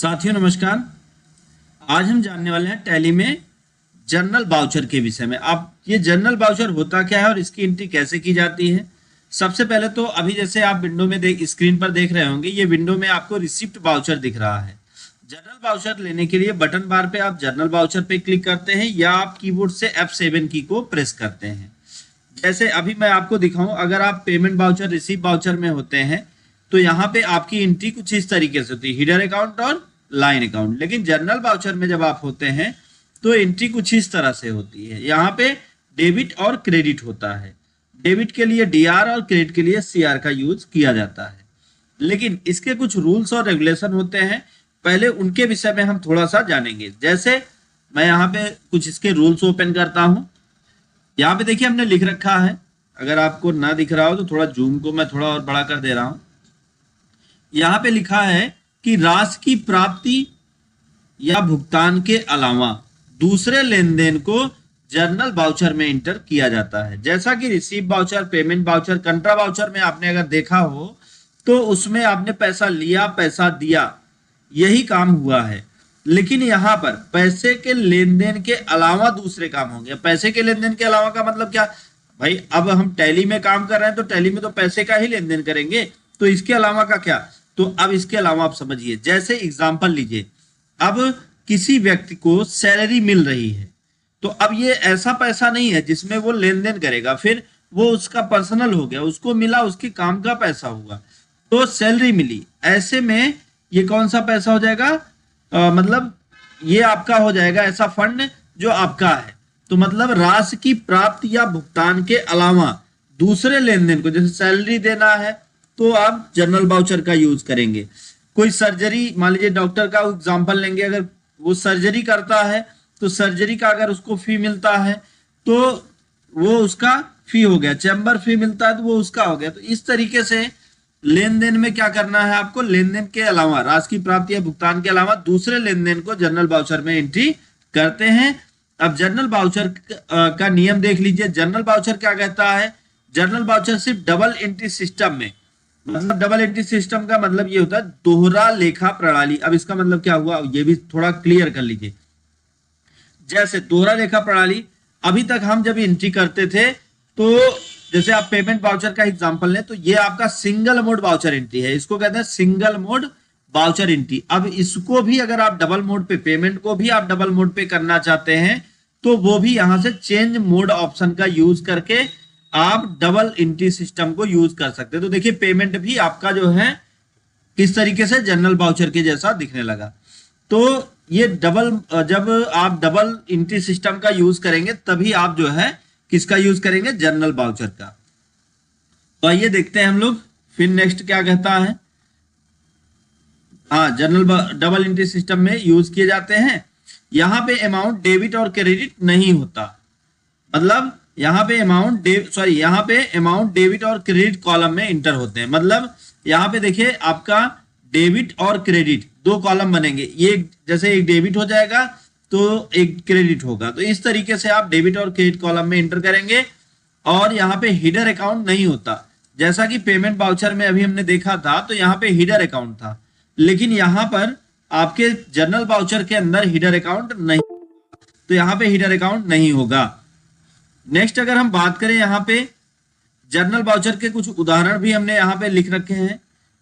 साथियों नमस्कार। आज हम जानने वाले हैं टैली में जर्नल बाउचर के विषय में। अब ये जर्नल बाउचर होता क्या है और इसकी एंट्री कैसे की जाती है। सबसे पहले तो अभी जैसे आप विंडो में स्क्रीन पर देख रहे होंगे, ये विंडो में आपको रिसिप्ट बाउचर दिख रहा है। जर्नल बाउचर लेने के लिए बटन बार पे आप जर्नल बाउचर पे क्लिक करते हैं या आप कीबोर्ड से F7 की को प्रेस करते हैं। जैसे अभी मैं आपको दिखाऊं, अगर आप पेमेंट बाउचर रिसीव बाउचर में होते हैं तो यहाँ पे आपकी एंट्री कुछ इस तरीके से होती है, हीडर अकाउंट और लाइन अकाउंट। लेकिन जर्नल बाउचर में जब आप होते हैं तो एंट्री कुछ इस तरह से होती है। यहाँ पे डेबिट और क्रेडिट होता है। डेबिट के लिए DR और क्रेडिट के लिए CR का यूज किया जाता है। लेकिन इसके कुछ रूल्स और रेगुलेशन होते हैं, पहले उनके विषय में हम थोड़ा सा जानेंगे। जैसे मैं यहाँ पे कुछ इसके रूल्स ओपन करता हूँ। यहाँ पे देखिए हमने लिख रखा है, अगर आपको ना दिख रहा हो तो थोड़ा जूम को मैं थोड़ा और बड़ा कर दे रहा हूँ। यहाँ पे लिखा है कि राशि की प्राप्ति या भुगतान के अलावा दूसरे लेन देन को जर्नल बाउचर में इंटर किया जाता है। जैसा कि receive voucher, payment voucher, कंट्रा voucher में आपने अगर देखा हो तो उसमें आपने पैसा लिया, पैसा दिया, यही काम हुआ है। लेकिन यहाँ पर पैसे के लेन देन के अलावा दूसरे काम होंगे। पैसे के लेन देन के अलावा का मतलब क्या भाई, अब हम टैली में काम कर रहे हैं तो टैली में तो पैसे का ही लेन देन करेंगे, तो इसके अलावा का क्या। तो अब इसके अलावा आप समझिए, जैसे एग्जांपल लीजिए, अब किसी व्यक्ति को सैलरी मिल रही है तो अब ये ऐसा पैसा नहीं है जिसमें वो लेन देन करेगा, फिर वो उसका पर्सनल हो गया, उसको मिला, उसके काम का पैसा हुआ, तो सैलरी मिली। ऐसे में ये कौन सा पैसा हो जाएगा, मतलब ये आपका हो जाएगा ऐसा फंड जो आपका है। तो मतलब राशि की प्राप्ति या भुगतान के अलावा दूसरे लेन देन को, जैसे सैलरी देना है तो आप जर्नल बाउचर का यूज करेंगे। कोई सर्जरी, मान लीजिए डॉक्टर का एग्जांपल लेंगे, अगर वो सर्जरी करता है तो सर्जरी का अगर उसको फी मिलता है तो वो उसका फी हो गया, चैम्बर फी मिलता है तो वो उसका हो गया। तो इस तरीके से लेन देन में क्या करना है आपको, लेन देन के अलावा, राशि की प्राप्ति या भुगतान के अलावा दूसरे लेन देन को जर्नल बाउचर में एंट्री करते हैं। अब जर्नल बाउचर का नियम देख लीजिए। जर्नल बाउचर क्या कहता है, जर्नल बाउचर सिर्फ डबल एंट्री सिस्टम में, मतलब डबल एंट्री सिस्टम का मतलब ये होता है दोहरा लेखा प्रणाली। अब इसका मतलब क्या हुआ ये भी थोड़ा क्लियर कर लीजिए। जैसे दोहरा लेखा प्रणाली, अभी तक हम जब एंट्री करते थे तो जैसे आप पेमेंट बाउचर का एग्जांपल लें तो ये आपका सिंगल मोड बाउचर एंट्री है, इसको कहते हैं सिंगल मोड बाउचर एंट्री। अब इसको भी अगर आप डबल मोड पे, पेमेंट को भी आप डबल मोड पे करना चाहते हैं तो वो भी यहां से चेंज मोड ऑप्शन का यूज करके आप डबल एंट्री सिस्टम को यूज कर सकते हैं। तो देखिए पेमेंट भी आपका जो है किस तरीके से जर्नल बाउचर के जैसा दिखने लगा। तो ये जब आप डबल एंट्री सिस्टम का यूज करेंगे तभी आप जो है किसका यूज करेंगे, जर्नल बाउचर का। तो आइए देखते हैं हम लोग फिर नेक्स्ट क्या कहता है। हाँ, जर्नल डबल एंट्री सिस्टम में यूज किए जाते हैं। यहाँ पे अमाउंट डेबिट और क्रेडिट नहीं होता, मतलब यहाँ पे अमाउंट डेबिट और क्रेडिट कॉलम में इंटर होते हैं। मतलब यहाँ पे देखिए आपका डेबिट और क्रेडिट दो कॉलम बनेंगे, ये जैसे एक डेबिट हो जाएगा तो एक क्रेडिट होगा। तो इस तरीके से आप डेबिट और क्रेडिट कॉलम में इंटर करेंगे। और यहाँ पे हीडर अकाउंट नहीं होता, जैसा कि पेमेंट बाउचर में अभी हमने देखा था तो यहाँ पे हीडर अकाउंट था, लेकिन यहाँ पर आपके जर्नल बाउचर के अंदर हीडर अकाउंट नहीं, तो यहाँ पे हीडर अकाउंट नहीं होगा। नेक्स्ट अगर हम बात करें, यहाँ पे जर्नल बाउचर के कुछ उदाहरण भी हमने यहाँ पे लिख रखे हैं।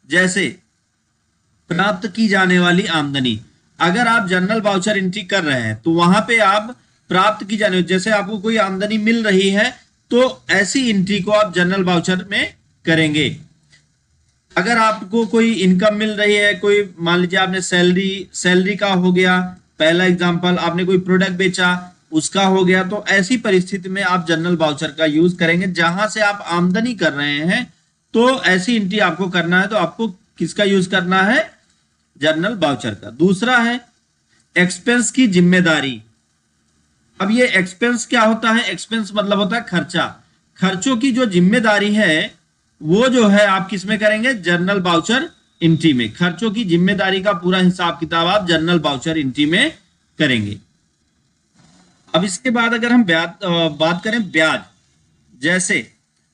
जैसे प्राप्त की जाने वाली आमदनी, अगर आप जर्नल बाउचर एंट्री कर रहे हैं तो वहां पे आप प्राप्त की जाने, जैसे आपको कोई आमदनी मिल रही है तो ऐसी एंट्री को आप जर्नल बाउचर में करेंगे। अगर आपको कोई इनकम मिल रही है, कोई मान लीजिए आपने सैलरी का हो गया पहला एग्जांपल, आपने कोई प्रोडक्ट बेचा उसका हो गया, तो ऐसी परिस्थिति में आप जर्नल बाउचर का यूज करेंगे। जहां से आप आमदनी कर रहे हैं तो ऐसी एंट्री आपको करना है, तो आपको किसका यूज करना है, जर्नल बाउचर का। दूसरा है एक्सपेंस की जिम्मेदारी। अब ये एक्सपेंस क्या होता है, एक्सपेंस मतलब होता है खर्चा। खर्चों की जो जिम्मेदारी है वो जो है आप किस में करेंगे, जर्नल बाउचर एंट्री में। खर्चों की जिम्मेदारी का पूरा हिसाब किताब आप जर्नल बाउचर एंट्री में करेंगे। अब इसके बाद अगर हम बात करें ब्याज, जैसे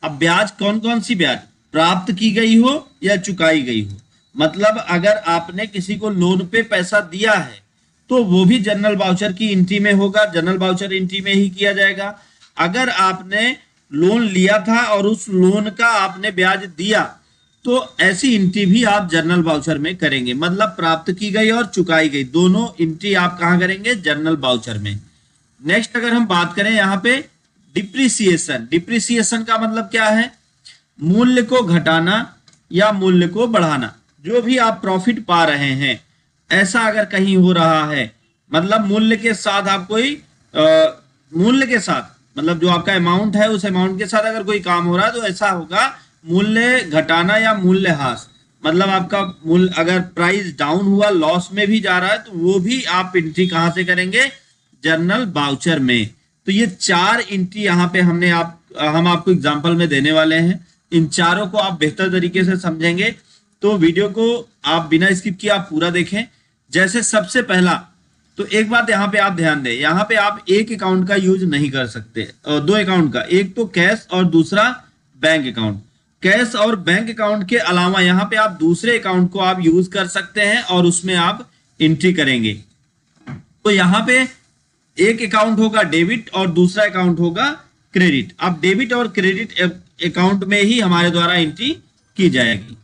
अब ब्याज कौन कौन सी ब्याज, प्राप्त की गई हो या चुकाई गई हो, मतलब अगर आपने किसी को लोन पे पैसा दिया है तो वो भी जनरल वाउचर की एंट्री में होगा, जनरल वाउचर एंट्री में ही किया जाएगा। अगर आपने लोन लिया था और उस लोन का आपने ब्याज दिया तो ऐसी एंट्री भी आप जनरल वाउचर में करेंगे। मतलब प्राप्त की गई और चुकाई गई दोनों एंट्री आप कहां करेंगे? जनरल वाउचर में। नेक्स्ट अगर हम बात करें यहाँ पे डिप्रिसिएशन, डिप्रिसिएशन का मतलब क्या है? मूल्य को घटाना या मूल्य को बढ़ाना। जो भी आप प्रॉफिट पा रहे हैं ऐसा अगर कहीं हो रहा है, मतलब मूल्य के साथ आप कोई मूल्य के साथ, मतलब जो आपका अमाउंट है उस अमाउंट के साथ अगर कोई काम हो रहा है तो ऐसा होगा मूल्य घटाना या मूल्य ह्रास। मतलब आपका मूल्य अगर प्राइस डाउन हुआ, लॉस में भी जा रहा है, तो वो भी आप एंट्री कहां से करेंगे? जनरल वाउचर में। तो ये 4 एंट्री यहाँ पे हम आपको एग्जांपल में देने वाले हैं। इन चारों को आप बेहतर तरीके से समझेंगे तो वीडियो को आप बिना स्किप किए आप पूरा देखें। जैसे सबसे पहला तो एक बात यहाँ पे आप ध्यान दें, यहाँ पे आप एक अकाउंट का यूज नहीं कर सकते, दो अकाउंट का, एक तो कैश और दूसरा बैंक अकाउंट। कैश और बैंक अकाउंट के अलावा यहाँ पे आप दूसरे अकाउंट को आप यूज कर सकते हैं और उसमें आप एंट्री करेंगे। तो यहाँ पे एक अकाउंट होगा डेबिट और दूसरा अकाउंट होगा क्रेडिट। अब डेबिट और क्रेडिट अकाउंट में ही हमारे द्वारा एंट्री की जाएगी।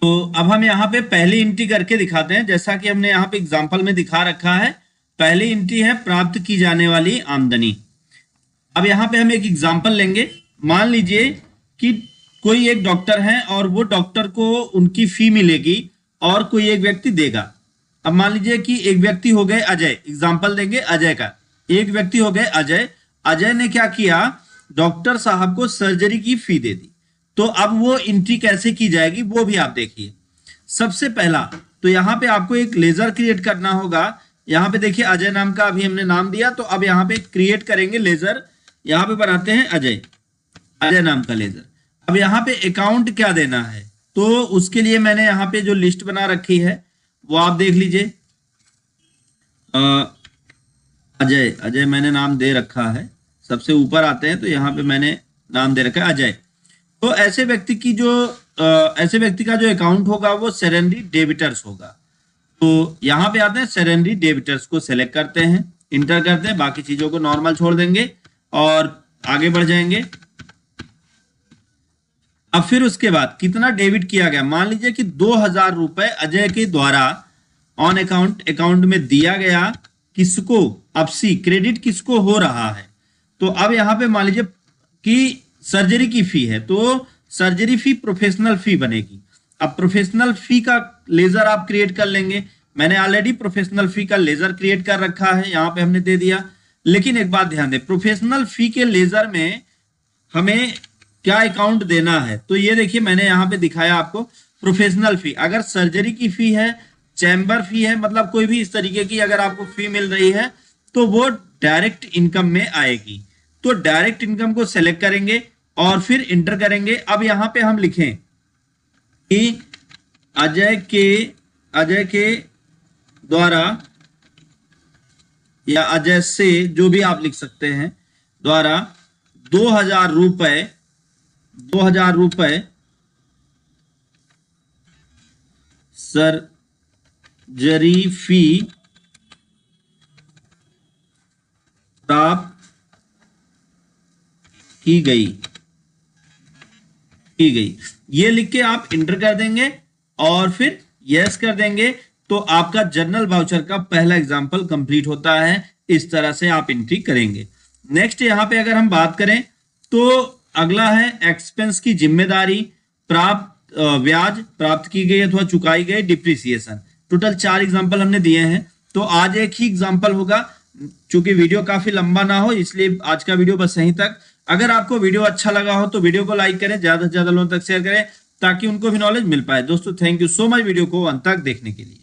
तो अब हम यहाँ पे पहली एंट्री करके दिखाते हैं, जैसा कि हमने यहाँ पे एग्जांपल में दिखा रखा है। पहली एंट्री है प्राप्त की जाने वाली आमदनी। अब यहाँ पे हम एक एग्जांपल लेंगे। मान लीजिए कि कोई एक डॉक्टर है और वो डॉक्टर को उनकी फी मिलेगी और कोई एक व्यक्ति देगा। अब मान लीजिए कि एक व्यक्ति हो गए अजय, एग्जाम्पल देंगे अजय का। एक व्यक्ति हो गए अजय, अजय ने क्या किया? डॉक्टर साहब को सर्जरी की फी दे दी। तो अब वो एंट्री कैसे की जाएगी वो भी आप देखिए। सबसे पहला तो यहाँ पे आपको एक लेजर क्रिएट करना होगा। यहाँ पे देखिए अजय नाम का अभी हमने नाम दिया, तो अब यहाँ पे क्रिएट करेंगे लेजर। यहाँ पे बनाते हैं अजय, अजय नाम का लेजर। अब यहाँ पे अकाउंट क्या देना है तो उसके लिए मैंने यहाँ पे जो लिस्ट बना रखी है वो आप देख लीजिए। अजय, अजय मैंने नाम दे रखा है। सबसे ऊपर आते हैं तो यहाँ पे मैंने नाम दे रखा है अजय। तो ऐसे व्यक्ति का जो अकाउंट होगा वो सरेंडरी डेबिटर्स होगा। तो यहाँ पे आते हैं सरेंडरी डेबिटर्स को सेलेक्ट करते हैं, इंटर करते हैं, बाकी चीजों को नॉर्मल छोड़ देंगे और आगे बढ़ जाएंगे। अब फिर उसके बाद कितना डेबिट किया गया? मान लीजिए कि 2000 रुपए अजय के द्वारा ऑन अकाउंट में दिया गया। किसको? अब सी क्रेडिट किसको हो रहा है? तो अब यहाँ पे मान लीजिए कि सर्जरी की फी है तो सर्जरी फी प्रोफेशनल फी बनेगी। अब प्रोफेशनल फी का लेजर आप क्रिएट कर लेंगे। मैंने ऑलरेडी प्रोफेशनल फी का लेजर क्रिएट कर रखा है, यहाँ पे हमने दे दिया। लेकिन एक बात ध्यान दें, प्रोफेशनल फी के लेजर में हमें क्या अकाउंट देना है? तो ये देखिए मैंने यहाँ पे दिखाया आपको प्रोफेशनल फी। अगर सर्जरी की फी है, चैम्बर फी है, मतलब कोई भी इस तरीके की अगर आपको फी मिल रही है तो वो डायरेक्ट इनकम में आएगी। तो डायरेक्ट इनकम को सेलेक्ट करेंगे और फिर इंटर करेंगे। अब यहाँ पे हम लिखें कि अजय के द्वारा या अजय से, जो भी आप लिख सकते हैं, द्वारा 2000 रुपए सर्जरी फी प्राप्त की गई। ये लिख के आप इंटर कर देंगे और फिर यस कर देंगे तो आपका जनरल वाउचर का पहला एग्जाम्पल कंप्लीट होता है। इस तरह से आप एंट्री करेंगे। नेक्स्ट यहाँ पे अगर हम बात करें तो अगला है एक्सपेंस की जिम्मेदारी, प्राप्त ब्याज, प्राप्त की गई अथवा चुकाई गई, डिप्रिसिएशन। टोटल 4 एग्जाम्पल हमने दिए हैं। तो आज एक ही एग्जाम्पल होगा, चूंकि वीडियो काफी लंबा ना हो इसलिए आज का वीडियो बस यहीं तक। अगर आपको वीडियो अच्छा लगा हो तो वीडियो को लाइक करें, ज्यादा से ज्यादा लोगों तक शेयर करें ताकि उनको भी नॉलेज मिल पाए। दोस्तों thank you so much video को अंत तक देखने के लिए।